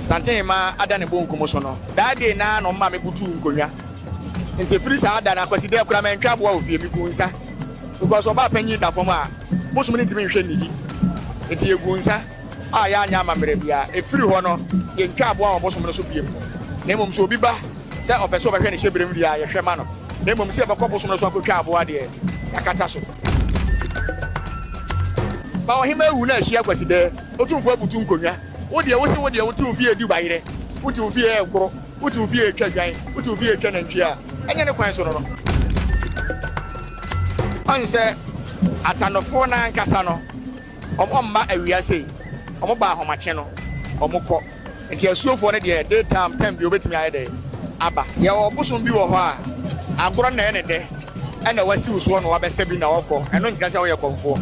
AsanteHemaa ada ne bonkum so no that day na no ma me butu nkonwa nte free sa ada na kwasi de kura me ntwa boa ofie bi ku nsa because oba panyi da fom a bosom ne ntimi nhwe nidi enti egu nsa a ya anya amamere bia e free ho no ye ntwa boa bosom no so biem na mom so obi ba se opeso ba hwe ne hyebrem dia ye hwe ma no na mom se ba bosom no so akotwa boa de yakata so ba ohima ewu na ahia kwasi de otumfo abutu nkonwa wode wotu fie du bayire wotu fie ekoro wotu fie twadwan wotu fie twanantwia enye ne kwan so no onse atanofo na nkasa no omma awiase omba ahomache no omukọ enti asuofo ne de daytime time bi obetimi ayede aba ye obosom bi wo ho a agoro na ene de ena wasi uso no wabese bi na wokọ eno ntika se wo ye konfo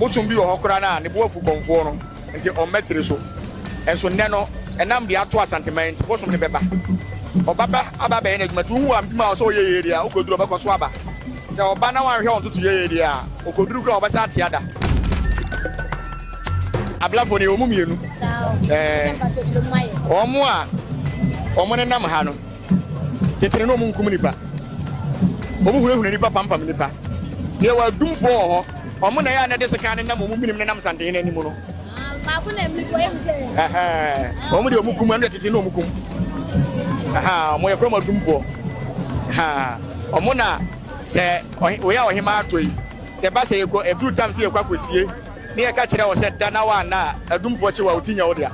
bosom bi wo ho kora na ne bo afu konfo no enti ommetre so enso nne no enam de ato AsanteHemaa nti bosom ne beba obaba aba be na adwumatu hu am ma so ye ye dia okoduru ba so aba se oba na wan hwe on tutu ye ye dia okoduru kra obasa ate ada ablafo ne omu mienu omu a omu ne nam ha no tetere no omu nkum nipa omu hunu nipa pampam nipa ne wa dumfo ho omu na ya na de seka ne nam omu minim ne nam AsanteHemaa ni mu no ma ku na mli ko em se omu de omu kum ande tete no omu kum mo ye from adumfo omo na se we ya ohima atoi se ba se yeko every time se yekwa kosie ne ye ka kire wo se dana wa na adumfo che wa utinya wo dia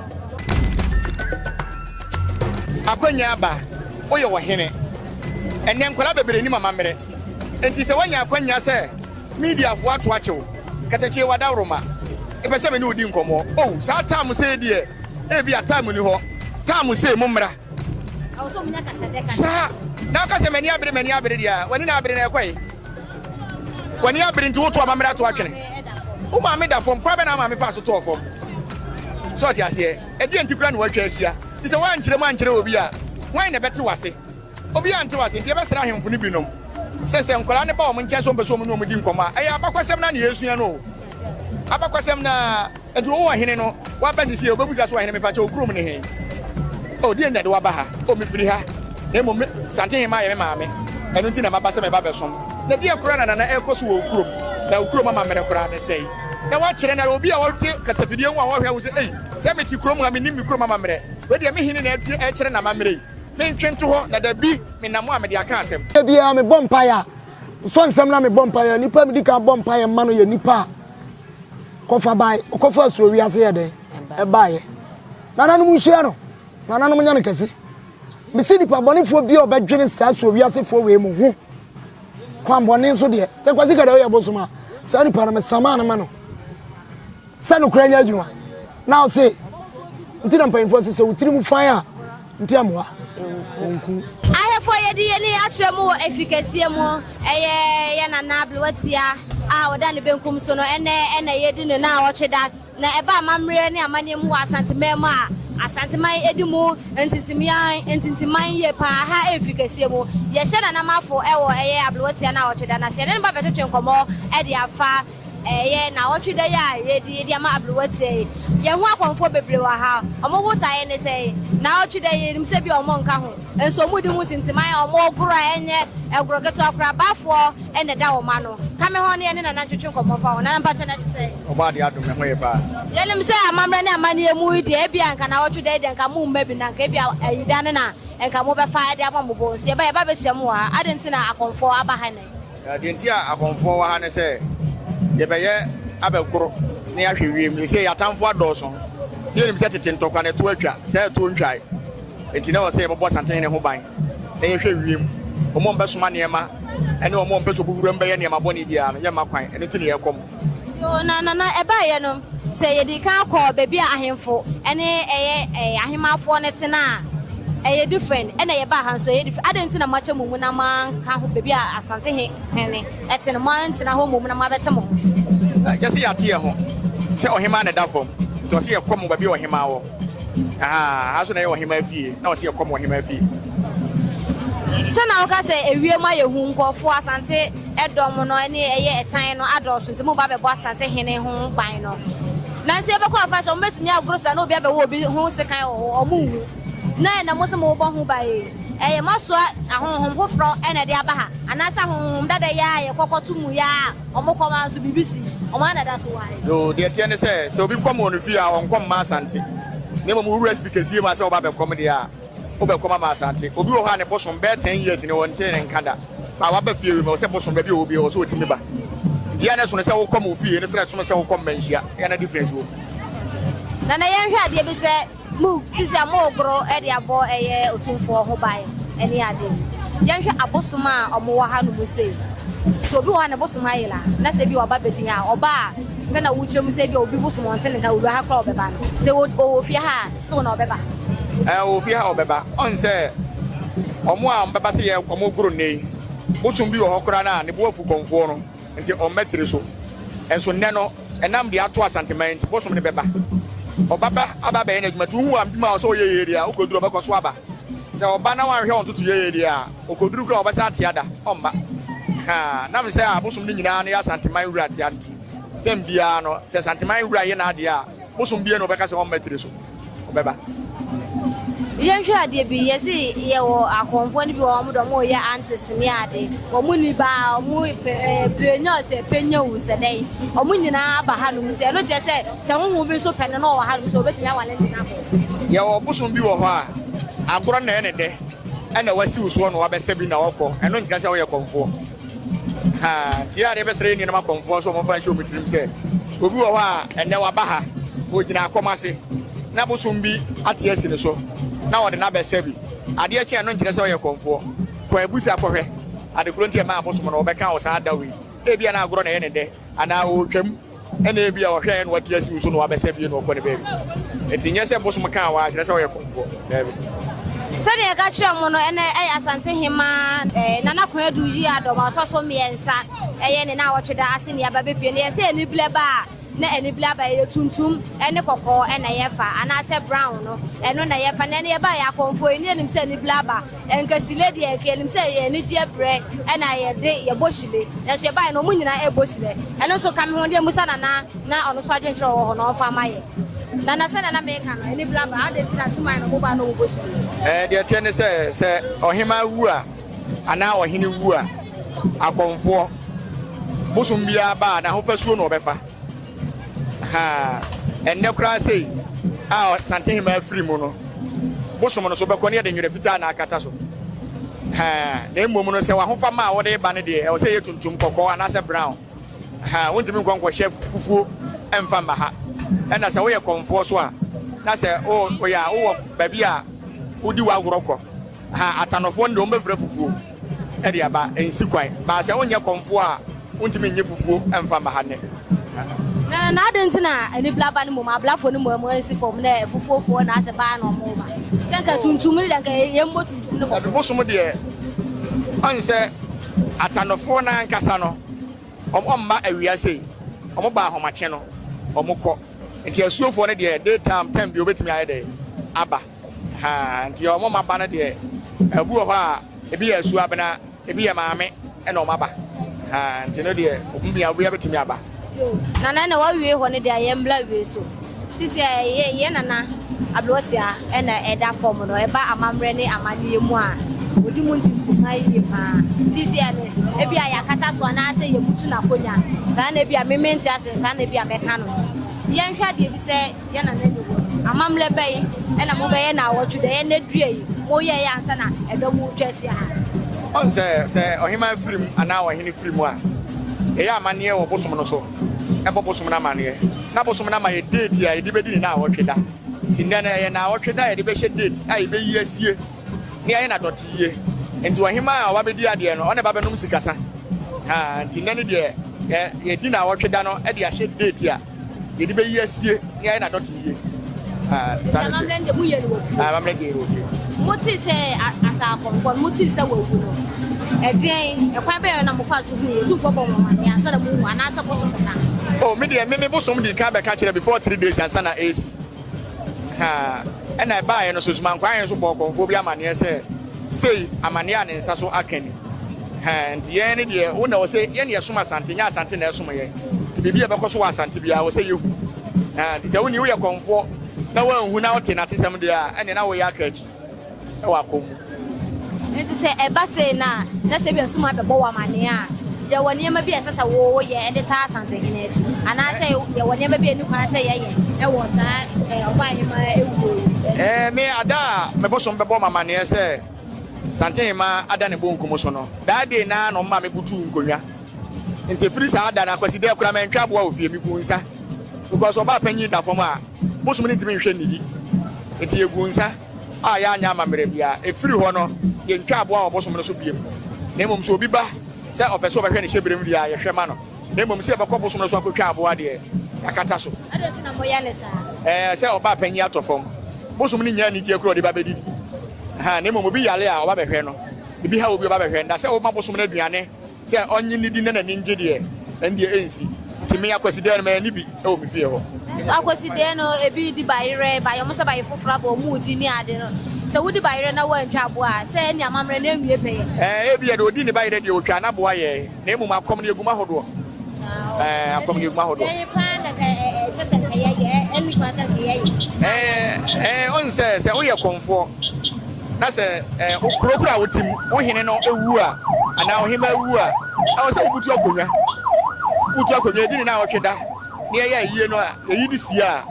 akwanya aba oye wo hene enne nkola bebere ni mama mere enti se wanya akwanya se media fo ato achewo katache wadawroma e pese me ni odi nkomo sa time se die e bia time ni ho time se momra also munya kasadeka sa na ka se mani abere dia wani na abere na ekwai wani abere nti woto amamra to akene o ma me da fom kwa be na ma me fa so to fom so ti ase e die nti kura na watwa asia ti se wan kyere obi a wan na bete wase obi a nti wase nti e be sra hemfo ni binom se nkola ne ba o nche so mpeso mu no mu di nkoma e abakwasem na yesu ya no abakwasem na enti wo hene no wa ba sisi obebusa so hene me pa che okrom ne he o di ndade wa ba ha o me firi ha e mo AsanteHemaa ye me maame enu nti na mabasa me ba besom na di akura na ekoso wo okrom na okrom mama mere kura ne sei na wa kire na obi a wo te katafidie nwa wo hwe wo se ei se me ti krom ha me ni mi krom mama mere we de me hini na e kire na mamere me ntwento ho na da bi me na mo a me de aka asem e bia me bompaya so nsem na me bompaya nipa me di ka bompaya ma no ye nipa kofa bai kofa SuroWiase ye de e bae nana no mu hia no nana no nya no kesi me si nipa bonifo bia obedwene sa SuroWiase fo we mu hu kwan bone so de se kwasi kada we abosoma sa nipa na me sama na ma no sa no kura nya adwuma now say ntina mpanyfo se wutiri mu fan a ntiamwa onku ahefo yedi yeni atremu efikasie mu ye Nana Black a oda ne benkum so no ene yedi ne na awotweda na eba amamre ne amane mu AsanteHemaa AsanteHemaa edimu entintiman ye pa ha efikasie mu ye hye na namafo ewo eye Black na awotweda na se ne ba betwetwe nkomo e de afa ye na awotweda ya yedi ama Black ye hu akonfo bebre wa ha omo wotaye ne se na awotweda ye nim se bi omo nka ho enso mu di mu tintiman omo gura enye eguro geto akra bafo ene da wo ma no kame ho ne na twetwe nkomo fa ho na mpa chana se oba de adom ho ye ba ye nim se amamre ne amane mu di e bia nka na awotweda de nka mu mmabi na nka bia ayida ne na nka mo be fa de aba mo bo se ba ye ba be hyem ha adentina akonfo aba ha ne adentia akonfo wa ha ne se ye be ye abekoro ne ya hwewiem se ya tamfo adoso ye nim se tete ntokwa ne to atwa se to ntwai enti na wo se ye bo AsanteHemaa ne ho ban ne ye hwewiem omo mbesoma ne ma ene omo mbeso buguru mbe ye ne ma boni bia no ye makwan ene tini ye kom yo na eba ye no se ye di ka ko bebi ahemfo ene ahemafo ne tena eye different ene ye ba hanso ye different adentina mache mumu na man ka ho bebi AsanteHemaa ne etena man tena ho mumu na ma betemo just ya tie ho se ohema ne da fom to se ye kom bebi ohema wo aso na ye ohema fie na o se ye kom ohema fie sana oka se ewie ma ye hu nkofo Asante edom no ne eye etan no adoso ntimo ba bebo AsanteHemaa ho ban no Nancy ebe kwa fashion betimi agorosa na obi abe wo obi ho sekan omu na mo se mo bo ho bae maso ahonhom hofro ena de aba ha anasa honhom dada ya ye kokotumu ya omokoma nso bibisi omanada so wae yo de tie ne se obi kom onu fi a onkom ma asante ne mo wuru efikesie ma se oba be kom de a obekoma ma asante obi wo ha ne bosom be 10 years ne won tie ne nkada ba wa ba fie wi me se bosom be bi obi o so otimi ba dia ne so ne se wo kom ofie ne se so se wo kom Manhyia ya na difference wo na ye hwa de bi se mu sisi mo gro e de abo eye otumfo ho bae eni ade ye hwe abosom a omo wa ha no mo se so bi wo ha ne bosom ayela na se bi oba bedin a oba se na wuchem se bi obi bosom onte ne ka wo ha kra obeba no se wo fie ha still na obeba wo fie ha obeba on se omo a mbeba se ye omo gro nei bosom bi wo hokora na ne bo afu konfo no nti o metri so enso ne no enam de ato asantiment bosom ne beba obaba ababa ene adwuma tu hu ambima so ye area okoduru obekọ so aba se oba na wan hwe on tutu ye area okoduru kra obesa atiada omba ha na me se abosom ni nyina na ya santeman wura de anti tem bia no se santeman wura ye na ade a bosom bia no obeka se on metri so obeba ye hwe ade bi ye si ye wo akonfo ni bi wo mo do mo ye antes ni ade wo mu ni ba mo prenyo se penya wu se dai o mu nyina aba ha no se no che se hu bi so penne no wo ha no so obetinya wale ni na ko ye wo bosom bi wo ho a agoro na ene de ena wasi uso no wabese bi na wokọ eno ntika se wo ye konfo ha ti ade be sere ni na konfo so mo fa show mitrim se obi wo ho a ene waba ha o gina akomase na bosom bi ate asi ne so na wode na bese bi ade achi eno ntika se wo ye konfo kwa ebusi akohwe ade kuro ntia ma abosom no obeka wo sa dawe ebia na agoro na ene de ana o twam ena ebia wo hwe eno wate asi uso no wabese bi no okọ ne bebi etinye se bosom kan wa kire se wo ye konfo bebi sani e ka kire mo no ene AsanteHemaa Nana Kwadu yi adoma to so miensa eye ne na wotweda ase ne aba bepie ne se eni bleba na eni bleba ye tuntum ene kokko ene ye fa ana se brown no eno na ye fa ne ne ba ya konfo eni enim se eni bleba enkashile de e kelim se ye eni jebre ena ye de ye boshile na se ba no munyina e boshile eno so kam ho de musa na ono so adwenkyere ho no fa maye Nana sana na meka no eni blaba ade tina suma no bo ba no boshile de tie ne se ohema wu a ana ohene wu a akonfo bosom bia ba na ho fasuo no obefa ha enne kura sei SanteHemaa free mu no bosom no so bekọ ne de nwere fita na akata so ha na emom no se wa ho fa ma wo de ba ne de e wo se ye tuntum kokọ ana se brown ha wontimi nkwankwa chef fufuo emfa ma ha ena se wo ye konfo so a na se o ya wo ba bia udi wa agorokọ ha atanofo nde o mefra fufuo e de aba ensi kwan ba se wonye konfo a wontimi nye fufuo emfa ma ha ne na adentina eni blaba ni mo ma blafo ni mo ensi form na fufuo na se ba no mo ba tanka tuntum ni tanka yembo tuntum ni ko bosom de onse atanofo na nkasa no omma awiase omo ba ahomache no omukọ nti asuofo ne de daytime time bi obetimi aye de aba ha nti omo maba ne de abu ho a ebi ya asu abena ebi ya maame e na omaba ha nti no de ombi abu ya betimi aba na wa wie ho ne de ayembla wie so sisi ye nana ablotia e na eda form no e ba amamre ne amanie mu a odi mu ntintim ayi pa sisi ane ebi aya kata so na ase ye mutu na konya sa na ebi a mementi ase sa na ebi a meka no ye nhwa de bi se ye nana ne wo amamle bai e na mo be ye na wotu de ye na due mo ye ya ansa na edo mu twesi ha on se ohima frim ana ohini frim a e ya amanie wo bosom no so e bosom na amanie na bosom na ma ye date ya e di bedi ni na wotweda tindana ye na wotweda ye di be she date ai be yi asie ni aye na dot yie enti ohima a wa bedi ade no one ba benum sikasa ha tindane de ye di na wotweda no e di a she date ya ye di be yi asie ni aye na dot yie ha sa na mlende mu ye no mamlende ro fi moti se asa konfo moti se wawu no edin e kwa be na mo fa so hu tu fo bon ma ya sa da mu ana sa bosom na oh me de bosom di ka be ka kire before 3 days ansa na AC ha ena ba ye no so man kwa ye so bo konfo bi amane se sei amane a ne nsa so akani ha nti ye ne de wo na wo se ye ne yesoma asante nya asante na yesoma ye ti bibi e be ko so asante bia wo se yehu This is when you are comfort. Now, when now, Tenatism, they are, and now we are catch. It is a basse now. That's a bit smart about Manhyia. There will never be a sasa war, yeah, the task something in it. And I say, there will never be a new class. There was why me ada me bosom bebo mama ne say SanteHemaa ada ne bonkum so no that day na no ma me butu nkonwa inte free sa ada na kwasi de kura me ntwa boa ofie mi bu nsa because oba panyi da fom a bosom ne ntimi hwe nidi enti egu nsa a ya anya amamere bia e free ho no ye ntwa boa bosom no so biem na emom so obi ba say opeso be hwe ne hyebrem dia ye hwe ma no na emom se be kɔ bosom no so akotwa boa de yakata so adantina moyale sa say oba panyi atofom bosom ni nya ni die kro de ba bedidi ha ne mo bi yale a oba behwe no bi ha obi oba behwe nda say o ma bosom na aduane say onyi ni di na na ninje de ndi ensi timi akwaside no ma ni bi e obi fie ho akwaside no ebi di bayire ba yo mo say bayi fofora ba mu di ni ade no say wudi bayire na wa ntwa boa say ni amamre na enwie peye ebi de odi ni bayire de otwa na boa ye na emu makom na eguma hodo akom na eguma hodo on say we konfo na say okrokura wotim wo hene no ewu a ana wo hema ewu a awo say obutu akonwa di ni na otweda ne ya yie no a eyi di si a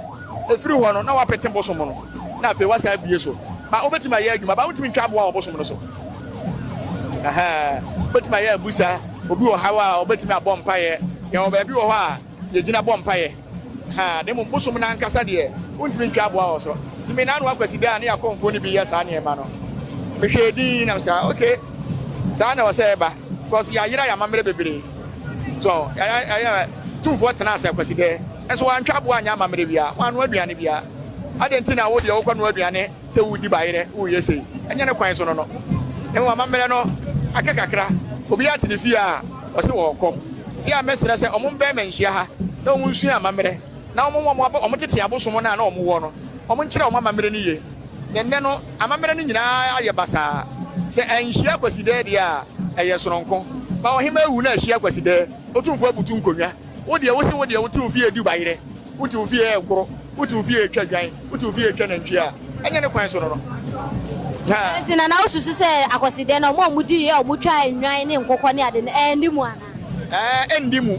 efiri ho no na wapete bosom no na afi wasa abie so ba obetima ya adwuma ba wotimi ntwa boa bosom no so obetima ya abusa obi wo hawa obetima abompa ye ya oba bi wo ho a ye gina bompa ye ne mo bosom na nkasa de wontimi ntwa boa wo so timi na no akwasida na yakomfo ni bi ya sa ne ma no behwedi na sa okay sa na wo say ba because ya yira ya mamre bebere so ya tumfo tena asa kwasida enso wa ntwa boa nya mamre bia wanu aduane bia adentina wo de wo kwanu aduane se wudi bayire wo yesei enya ne kwan so no ne wa mamre no akakakra obi ati ne fie a wo se wo kom ya mesere se omo be Manhyia ha na wo nsu amamre na omo tete abosom na omo wo no omo nkire omo amamre ni ye nenne no amamre ni nyina aye basa se anhyia kwaside de a eye soronko ba ohima ewu na ahia kwaside otumfo abutu nkonwa wo de wo se wo de wo tu fie du bayire wo tu fie ekoro wo tu fie twadwan wo tu fie twanantwia enye ne kwan so no ha ntina na osusu se akwaside na omo amudi ye omutwa enwan ne nkokɔ ne ade endi mu ana endi mu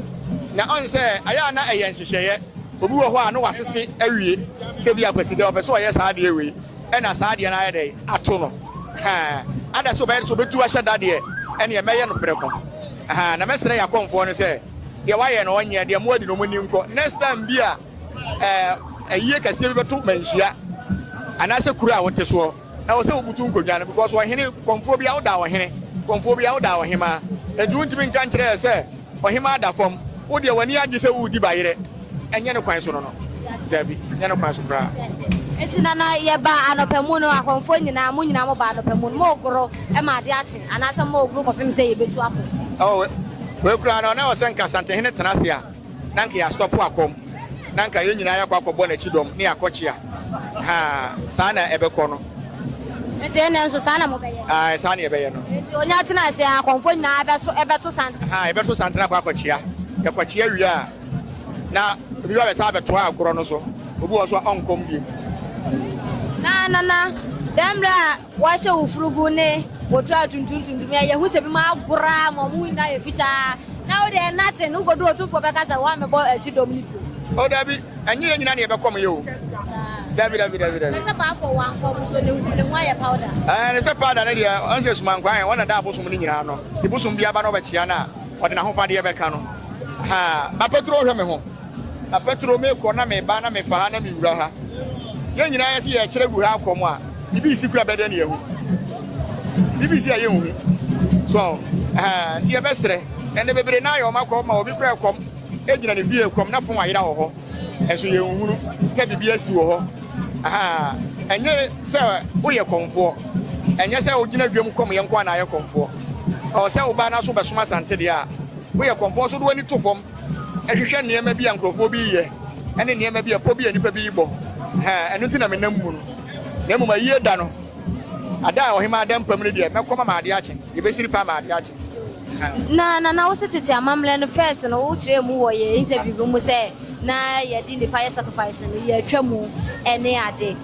na on se aya na eye nhyehyeye obi wo ho a no wasese awie se bi akwaside obeso oye saa de ewe na saa de na aye de ato no ha ada so be so betu ahye dade ene ye meye no preko ha na mesere yakomfo no se de waye no onye de mo adi no moni nko next time bi a ayiye kase bi beto Manhyia anase kuru a wote so na wo se obutu nkodwa no because wo hene komfo bi a wo da wo hene komfo bi a wo da wo hema edu ntimi nka nkyere se wo hema da fom wo de wani age se wo di bayire enye ne kwan so no dabi enye ne kwan so kra etina na ye ba anopemu no akonfo nyina mo ba anopemu mo ogoro e ma de ache anase mo ogoro kopim se ye betu apo we kra no na wo se nka SanteHemaa tenase a na nka ya stop akom na nka ye nyina ya kwa akobɔ na chidom ne akɔkye a saa na ebekɔ no enti ene nso saa na mo bɛyɛ saa na ebɛyɛ no enti onya tena se akonfo nyina ebeto sante ebeto sante na kwa akɔkye a yakɔkye awie a na obi ba bɛsa abeto agorɔ no so obi wɔ so onkom bi na demra washe ufurugu ne wotu atuntuntuntum ya hu se bi ma agora mo mu na ye fita na o de nothing u godo otu fo beka sa wa me bo chidom ni o dabi enye nyina na ye bekom ye o dabi pesa ba for wan kom so ne nwa ye powder ne se powder na dia on se suman kwan wona da abosom ni nyina no ti bosom bia ba no be chia na o de na ho fa de ye beka no ba petro hwe me ho ba petro me ko na me ba na me fa na me wura ha ye nyina ye se ye kire gu ha akom a bibi isi kura bede na ye hu bibi si aye hu so ti ye besre ene bebere na yo makɔ ma obi kura kom egina ne fie kom na fon ayira ho ho enso ye nhunu ka bibi asi wo ho enye se wo ye komfo enye se ogina dwam kom ye nkwa na ye komfo o se wo ba na so besoma sante de a wo ye komfo so do ani to fom ehwehwe ne ma bi ankrofo bi ye ene ne ma bi apo bi anipa bi bo enu ti na menam mu no na mu ma yie da no ada ohima da mpam ne de mekoma ma ade ache ye besiri pa ma ade ache na wo setete amamle no first no wo kire mu wo ye interview mu se na ye di nipa ye sacrifice no ye atwamu ene ade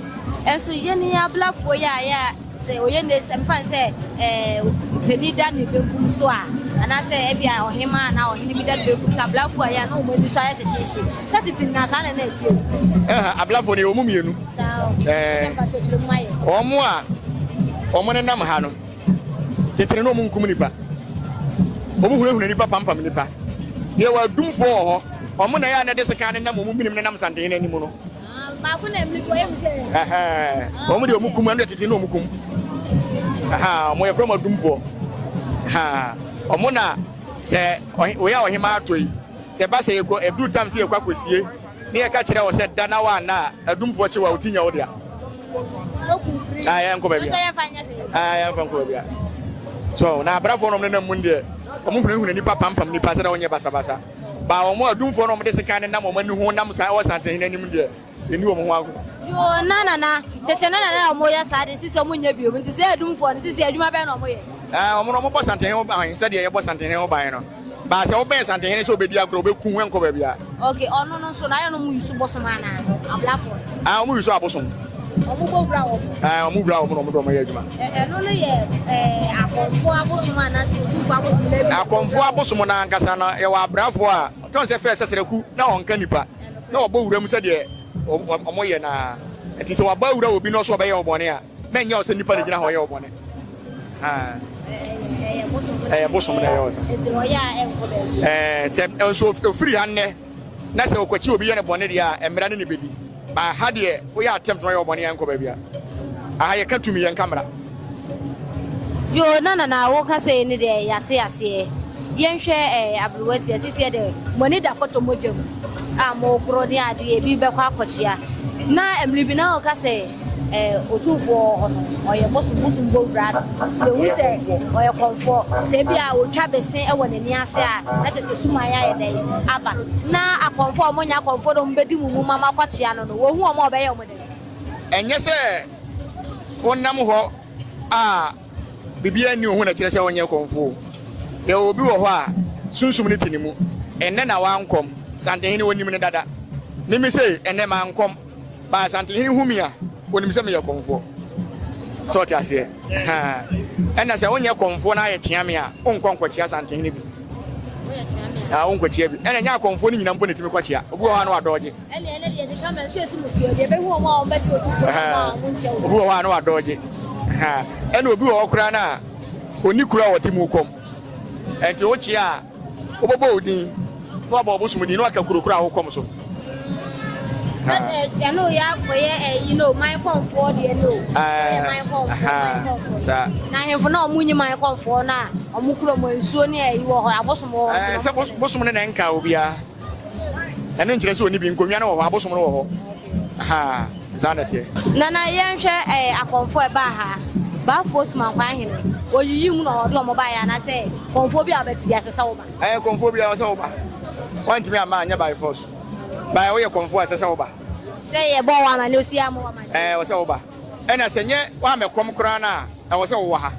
enso ye ne ablafo ya say oye ne sem fan say penida ni benkum so a ana say e bia ohema na ohene bi da benkum ablafo ya na o mani so ya hyehye satiti na sa na na tie ablafo ne o mu mienu omo a omo ne nam ha no tetere no mu nkum nipa omo hunahuna nipa pampam nipa ye wa dumfo ho omo na ya na de seka ne nam omo minim ne nam sante ne anim no ma ko na mli ko em say omo de omo kum ande tete no omo kum omo ye from adumfo omo na se we ya ohima atoi se ba se yeko edu tam se yekwa kosie ne ye ka kire wo se da na wa na adumfo che wa otinya wo dia ya nko ba bia ya nko ba bia so na brafo no na mu ndie omo hunu nipa pampam nipa se da wonye basa basa ba omo adumfo no mo de seka ne nam omo ni hu nam sa wo sante ne nim ndie eni wo mo ho ago yo na tete na omo ya sa de sisi omo nya bio nti se adumfo ne sisi adwuma be na omo ye omo no mo bo sante ho ba han se de ye bo sante ho ba no ba se wo be sante he so obedi agro be ku hu enko ba bia okay ono no so na yo no mu yusu bosom ana ablafo omo yusu abosom omo bo bra wo omo bra wo no mo do mo ye adwuma no no ye akonfo abosom ana se tu abosom le akonfo abosom na ankasa na ye wa abrafo a ton se fe sesereku na onka nipa na obo wuram se de omo ye na enti se wa ba wura obi no so be ye obone a menye o se nipa de gina ho ye obone bosom na yo enti wo ya enko be se so free hanne na se okwachi obi ye ne bone de a emra ne bedi ba ha de wo ya attempt no ye obone enko ba bia aha ye katumi ye kamera yo na wo ka se ni de yate ase yenhwe abruwati asisi de moni da koto mojam mo kro ni ade e bi be kwa akochia na emlibi na wo ka se otufo ono oye bosom go brad se wu se oye konfo se bia otwa besen e wona ni ase a na se suma ya ye dai aba na akonfo mo nya akonfo do mbedi mu mama akochia no wo hu o mo be ye o mo de enye se wonnam ho a bibia ni hu na kire se wonye konfo ye obi wo ho a sunsum ni tinimu enne na wankom sante hini wonim ne dada nimi se enne ma ankom ba sante hini humia wonim se me ye konfo so ti ase enna se wonye konfo na ye tiame a onkonkwochia sante hini bi onkochia bi enna nya konfo ni nyina mpo ne timi kwachia obi wo ha no adoje ele de kama se esi musuo de be hu o ma o mbeti otuko ma mo nche obi wo ha no adoje enna obi wo okura na oni kura wo timu kom enti wo chia obobo odin no aba obosumudi no aka kurokura wo kom so I know ya koye you know my comfort you know my comfort sa na hemfo na omunyi my comfort na omukuro mo nsuo ne ayi wo ho abosom wo se bosom ne na nka obia ene nkire se oni bi nkonwa na wo abosom no wo ho zanete na yenhwe akonfo e ba ha ba force man kwa hene oyiyi mu na odo mo ba ya na se konfo bi abeti bi asesa wo ba konfo bi asesa wo ba want me ama anya by force ba wo ye konfo asesa wo ba se ye bo wa ma le osia mo wa ma wo se wo ba ena se nye wa me kom kra na wo se wo ha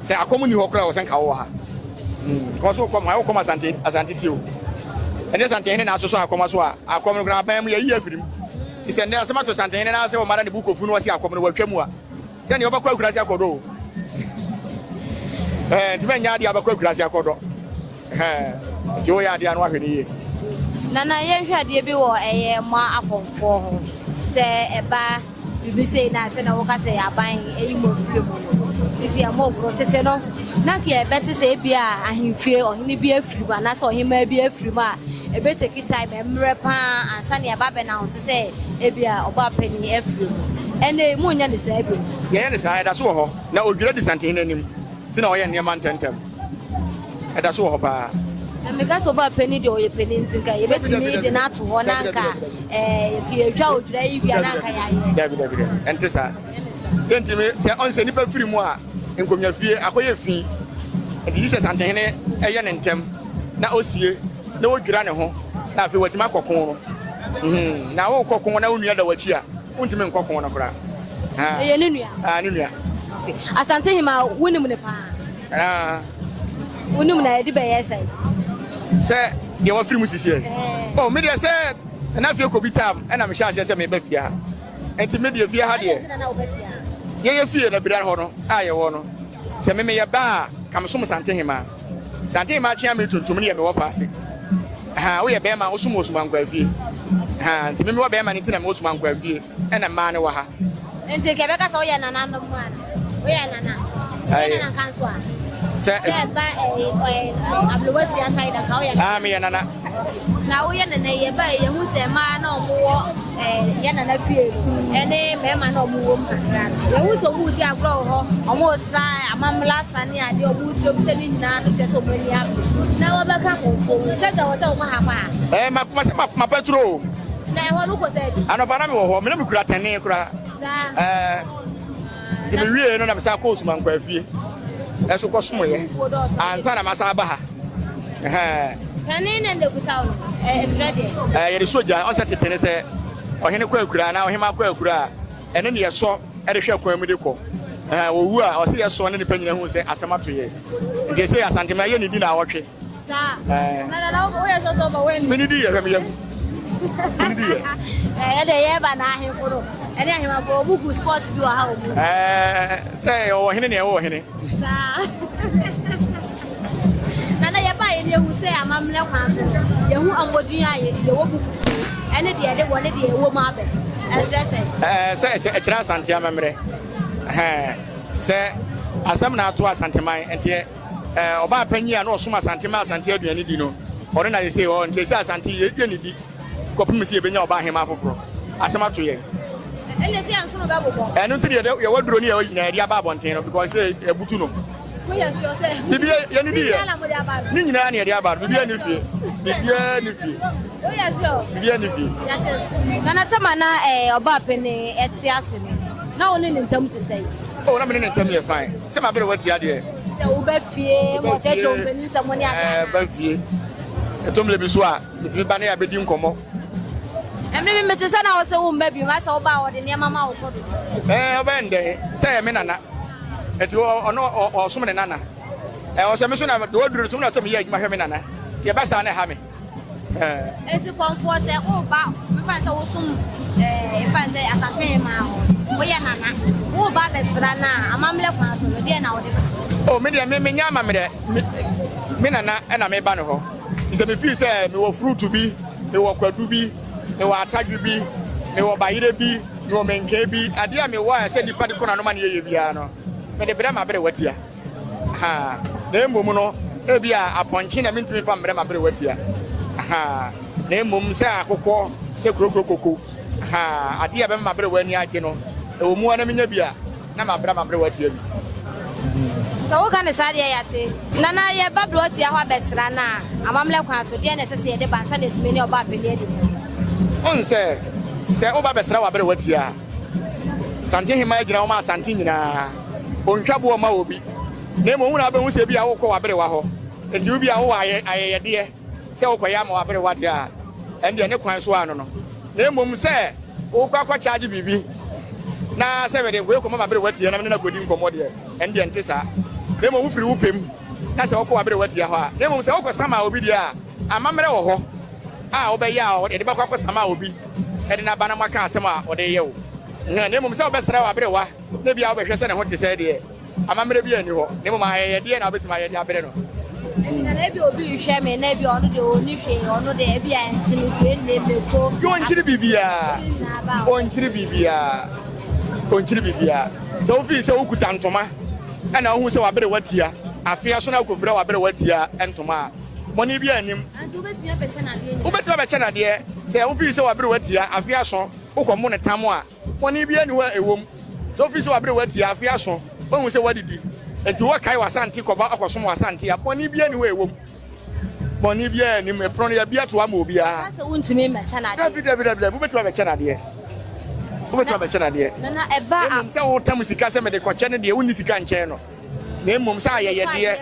se akomu ni ho kra wo se nka wo ha ko so kom ha wo kom asante tio ene sante hene na asoso akoma so a akom kra ba mu ye yi afirim ti se ne asema to sante hene na se wo mara ne buko fu no wasi akom no watwamu a se ne obakwa kurasi akodo ti menya dia abakwa kurasi akodo ti wo ya dia no ahwe ne ye na yenhwe ade bi wo ma akonfo ho se eba bibi se na se na wo ka se aban eyi mo fie mo sisi amo bro tete no na ki ebeti se bia ahimfie ohini bi afiri ba na se ohima bi afiri ma ebe take time emre pa ansa ne aba be na ho se ebia oba pani afiri ene mu nya ne se bi ye ne sa eda so ho na odwira disante nanim ti na wo ye ne man tentem eda so ho pa Mega so ba pani de oye pani nzinka ye betimi de na to ho na nka ki edwa odwira yi bia na nka ya ye dabi ente sa entimi se on se nipa firi mu a enkomya fie akoye fi enti se sante hene eye ne ntem na osie na odwira ne ho na afi watima kokon no na wo kokon na onua da wachi a untimi nkokon no kra ye ne nua ne nua AsanteHemaa wonim ne pa wonim na edi be yesai se ye wa firi mu sisi oh me de say na fie ko bitam na me sha say me ba fie ha enti me de fie ha de ye fie na bira ho no aye wo no se me ye ba kamsom SanteHemaa SanteHemaa chia me tuntum ne ye me wo paase ha wo ye be ma wo sum nkwa fie ha enti me wo be ma ni tina me wo sum nkwa fie na ma ne wa ha enti ke be ka so ye nana no mu ana wo ye nana nana kan so a se ba abluwati aside ka wo ye me nana na wo ye nana ye ba ye hu se ma na omo ye nana fie ene me ma na omo wo mkra ye hu so mu di agro ho omo sa amamla sane ade omo chom se ni nyina no che so mo ni ab na wo ba ka mo fo se ga wo se wo ha pa ma petro na ho lu ko se anopa na me wo ho me na me kura tane kura ti me wie no na me sa ko osuma nkwa fie eso ko somo ye ansa na masa ba ha kani ne ndekuta wo etrede ye soja o se tetene se ohene kwa akura na ohema kwa akura ene ne yeso erehwe kwa mu de ko owu a o se yeso ne ne panyina hu se asemato ye nde se AsanteHemaa ye ne di na awotwe na wo ye so ba wen mini di ye hwem yam mini di ye de ye ba na ahemforo ene ahema bo bugu sport bi wa ha o mu se o ohene ne wo ohene nana ye ba ye ne hu se amamle kwan so ye hu amodun aye ye wo bufu ene de wone de wo ma be se ekira SanteHemaa memre se asam na ato AsanteHemaa ente oba panyi a na osoma SanteHemaa Asante aduane di no ore na ye se o ente se Asante ye die ne di kopim se ye benya oba ahema foforo asam ato ye ene se anso no ba bobo eno ntiri ye waduro ni ye yina dia ba abonten no because say ebutu no we sure say bibia ye ni di ye ni nyina na ye dia ba bibia ni fie we sure bibia ni fie kana tama na oba pene etiase ni na woni ne ntam te sei oh na me ne ntam ye fine se ma bere wati ade se wo ba fie mo cheche o peni se mo ni aka ba fie etom le bi so a mitimi ba na ya bedi nkomo emre me te se na wo se wo mba bi ma se wo ba wo de ne mama wo kodo oba nde se me nana etu ono osum ne nana o se me so na do duru tum na se me ye adwuma hwe me nana tie ba sa na ha me enti konfo se wo ba me fa se wo sum fa se AsanteHemaa wo ye nana wo ba be sra na amamle kwa so no de na wo de oh me de me nya amamre me nana na me ba no ho se me fi se me wo fruit bi me wo kwadu bi me wo atadwu bi me wo bayire bi me wo menke bi ade a me wo a se nipa de kona no ma ne ye bia no me de bere ma bere watia ha na emom no e bia aponche na mentumi fa bere ma bere watia ha na emom se akokọ se krokoko ha ade a be ma bere wani age no e wo mu na menya bia na ma bere watia bi so wo kan sare ya te nana ye bablo tia ho abesra na amamle kwan so de na sese ye de bansa na tumi ne oba pele de on se oba besra wa bere watia SanteHemaa gina wo ma Asante nyina ontwabo ma obi na emo hu na be hu se bia wo kọ wa bere wa ho enti wo bia wo ayeye de se wo kọ ya ma wa bere wa de a ende ne kwan so ano no na emo mu se wo kwa charge bibi na se be de we ko ma bere watia na me na kodi nkomo de ende ente sa na emo hu firi wo pem na se wo kọ wa bere watia ho a na emo se wo kọ sama obi de a amamre wo ho a wo be ya o de ba kwa sama obi e de na bana maka asema o de ye wo na nemu se obesra wa bere wa na bia obehwe se ne ho te se de amamre bia ni ho nemu ma ye de na obetima ye de abere no na bi obi hwe me na bi ono de oni hwe ono de bia enchi no tue ne meko yo nchiri bibia so fi se okuta ntoma na hu se wa bere watia afia so na akofura wa bere watia entoma moni bia anim antu betia becha na de se wo fi se wa bere watia afia so ukomo ne tamo a moni bia ni wa ewom so fi se wa bere watia afia so ohun se wadidi enti wo kai wasante koba akosom wasante a moni bia ni wa ewom moni bia ni me prono ya bia to ama obi a se wuntumi mecha na de bu betu becha na de na eba a se wo tam sika se me de koche ne de woni sika nche no na emom sa ayeye de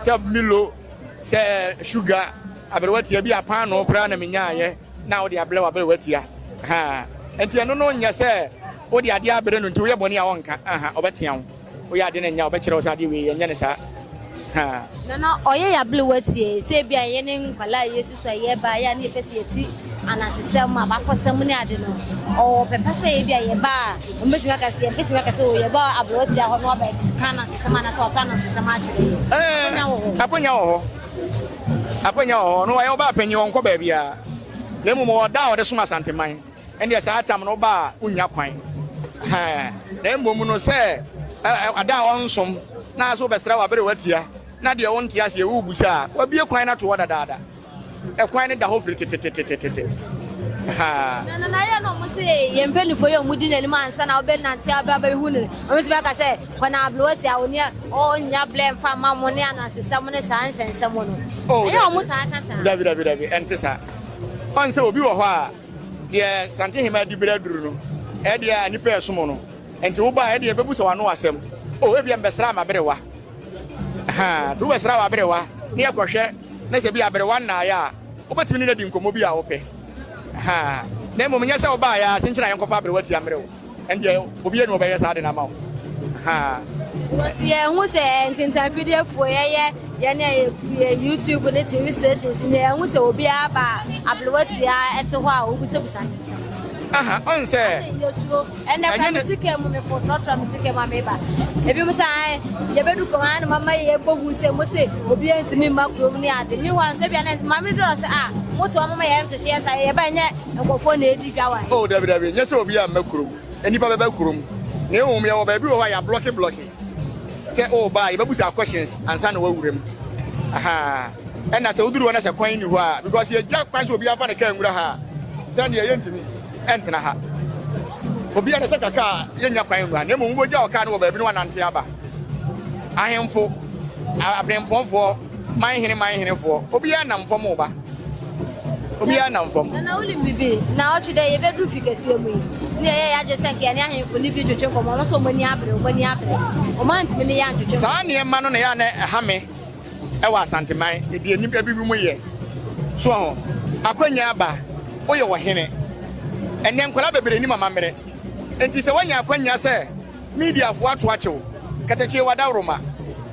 sa milo se sugar aberwatia bi apano kra na menyaye na wo de abele wa aberwatia enti eno no nya se wo de ade abere no nti wo ye bone a wonka obetia wo ye ade na nya obekire wo sa de we nya ne sa ha na oye ya blue wetie se bia ye ne nkwala yesu so ye ba ya ne pese yeti anasesem abakosem ne ade no o pepese ye bia ye ba o metima ka se ye metima ka se o ye ba abrotia ho no ba kana sesem na so ta na sesem a kire aponya ho no wa ye ba panyi won ko ba bia na mu mo da o de soma santeman ende sa atam no ba unya kwan ha na mbom no se ada onsom na so besra wa bere watia na de won tia se wu busa wa bie kwan na to wada dada e kwan ne da ho firi tetetetetete ha na ya no mo se ye mpenifo ye mudi na ni mansa na obe na tia ba ba hu ne o meti ba ka se kwana ablotia oni o nya blem fa ma mo ne anasesem ne sansensem no e o mo ta aka sa dabi entesa on se obi wo ho a de SanteHemaa di bra duru no e de anipa esom no enti wo ba e de bebusa wa no asem o e bia mbesra ma berewa ha do besra wa berewa ne yakohwe na se bia berewa na ya obetimi ne di nkomo bia wo pe ha na mo nya se wo ba ya chenchira yankofa berewa ti amrewo ende obi enu obeye sa de na ma ha ye hu se entintan video fo ye ne YouTube ne TV stations ne hu se obi aba ablewati a ete ho a obusebusa aha on se yesuo ene ka tike mu me for trotro me tike ma me ba ebi mu sai ye bedu ko an mama ye bogu se mo se obi entimi makrom ni ade mi wan se bia ne mama do se moto mama ye mse she sa ye ba nye nkofo na edi dwa wa oh dabi nye se obi a makrom enipa be bakrom na ehum ye wo ba bi wo ya blocking say oh ba ibabusa questions ansa na wawurem aha ena se uduru na se kwan ni ho a because ye ja kwan so obi afa na ka nwura ha say na ye ntimi entena ha obi ana se kaka ye nya kwan nwura na mo mo ja o ka na wo ba bi no nante aba ahemfo abrempomfo manhene fo obi ana mfom oba obi ana mfom na ulim bibi na otu de ye bedru fikasi emu ni ye ya je senke ya ni ahemfo ni bi twetwe komo no so mani abre o man timi ni ya twetwe sa ne ma no na ya na hame e wa SanteHemaa e de nipa bi mu ye so ho akwanya aba oye wo hene enne nkola bebre ni mama mere enti se wanya akwanya se media fo ato achew katache wada roma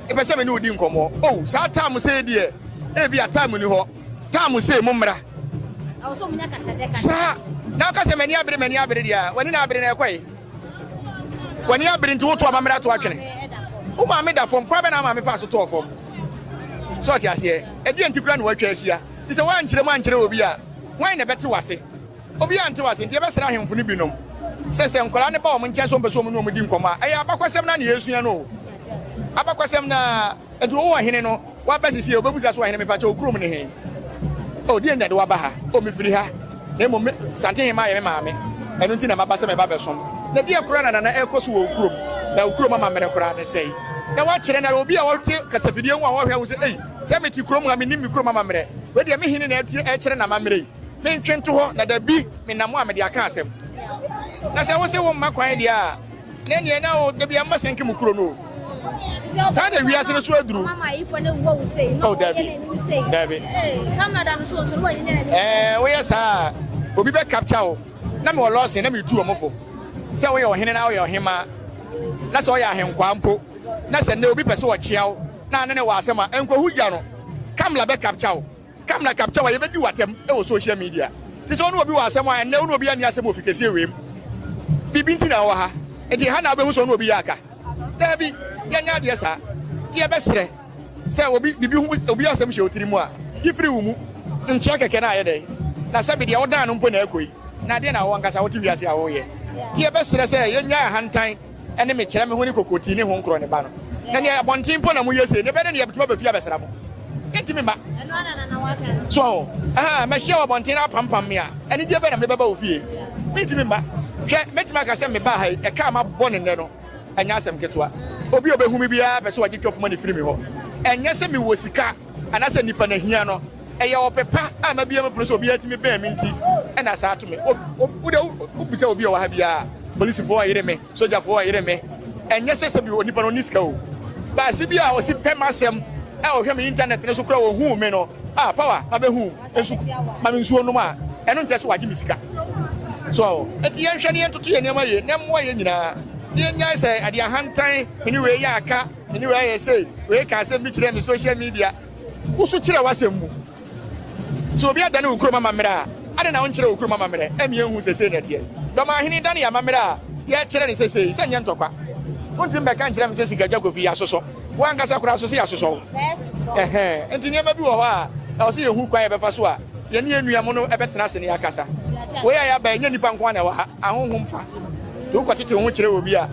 e pese me ni odi nkomo oh sa time se de e bi time ni ho time se mu mra awo munya kasa de kasa sa na ka se mani abere dia wani na abere na ekwai wani abere nti woto amamra to atwene o ma me da fom kwa be na ma me fa so to fom so ti ase e di nti kura na watwa ahia ti se wan kyere obi a wan na bete wase obi ante wase nti e be sra ahemfo ni binom se nkola ne ba o nche so mpeso mu no mu di nkoma ayi abakwasem na yesu ya no abakwasem na edu wo hene no wa ba sisi obebusa so hene me pa che okrum ne he o di nya de wa ba ha o me firi ha na mo SanteHemaa ye me maame enu nti na mabasa me ba besom na bia kura na ekoso wo okrum na okrum mama mere kura ne sei na wa kyere na obi a wo te katafidie nwa wo hwe wo se ei se me ti krom ha me nim mi krom mama mere we de me hene na e kyere na mama mere me ntwento ho na da bi me namo a me de aka asem na se wo se wo makwan dia na ne na o de bia masenke mu kro no sa de wiase no so aduru mama ifo ne wo sei no dabi Canada no so wo nyina we yesa obi be capture wo na me wo loss na me tu omofo se wo ye ohene na wo ye ohema na se wo ye ahenkwa mpo na se ne obi pese wo chiawo na ne wo asema enko hugya no kamla be capture wo kamla capture wo ye be di watem e wo social media ti se wo obi wo asema ne wo obi ani asema ofikesi ewem bibi nti na wo ha e di ha na be hu so no obi yaka dabi yanya de sa ti e be sere se obi bibi hu obi asem hye otiri mu a ifiri wu mu nche keke na ayede na se bi de odan no mpo na ekoi na de na wo nkasa wo ti wiase a wo ye ti e be sere se yenya hantan ene me kire me ho ni kokoti ni ho nkro ne ba no na ne abontin mpo na mu yese ne be ne yebtuma ba fi abesera mo enti me ma eno ana na waka so me hye abontin na pampam me a ene je be na me beba ofie enti me ma hwe metima ka se me ba ha e ka ma bone ne no anya asem ketwa obi obehumi bia pese wagi twop money free me ho enye se me wo sika anase nipa na hia no eye opepa ama bia me police obi atimi ba mi nti ena sa ato me obisa obi o wa ha bia police fo ayire me soldier fo ayire me enye se bi onipa no niska o ba si bia o si pemasem e o hwe me internet ne so kura wo hu me no power ma be hu ensu ma me nsuo no ma eno nte so wagi mi sika so eti yen hwe ne entoto ye ne ma ye ne mo ye nyina ye nya se ade ahantan ni we ya aka Anyway, I say, we can send me to social media. Who should tell us a move? So be a danu Ukroma Mamera. I don't know Ukroma Mamera. I'm young who's a senator here. Domahini Dania Mamera. Yet, Chen says, send Yantoka. One thing back and Jam says, Gajago so. One Gasakura so. And to never do a while. I'll see who quite ever fasua. Yeni Yamono Ebetnas in Yakasa. Where I have by Yenny Pankwana, a home fa. Do what it will be a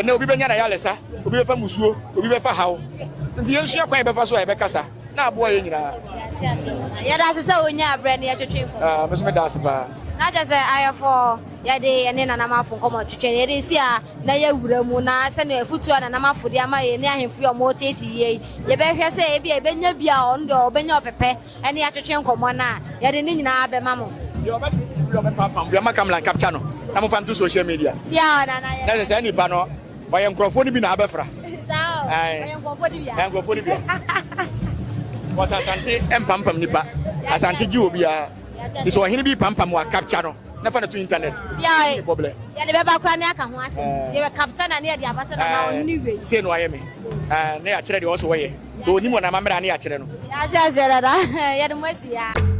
no Bibana Yalesa, will be for Musu, will be for how. And the Yoshia quite ever fasua Becasa. Now, boy, yeah, that's so when you're brand new to train for. Miss Medasiba. Not just I have for Yade and then an amount from Common to train. It is here, Naya Muna, send a foot and an amount for the Amay near him for your more 80 years. You better say, be a Benya beyond or Benya Pepe, and you have to train Comona. Yadinina, the mamma. You're Macam like Capchano. I'm from two social media. Yeah, that is any panel. I am Crawford in Abafra. I am going for the was Asante and Pampam Nipa. Asante Jubia. This was Hinby Pampam or Capchano. Never to internet. Yeah, Boble. Yadaba Kranaka was. You were captain and near the ambassador anyway. Say no, I am. And they actually also way. Go Nimona Mamma Niachano. Yes, Yadamosia.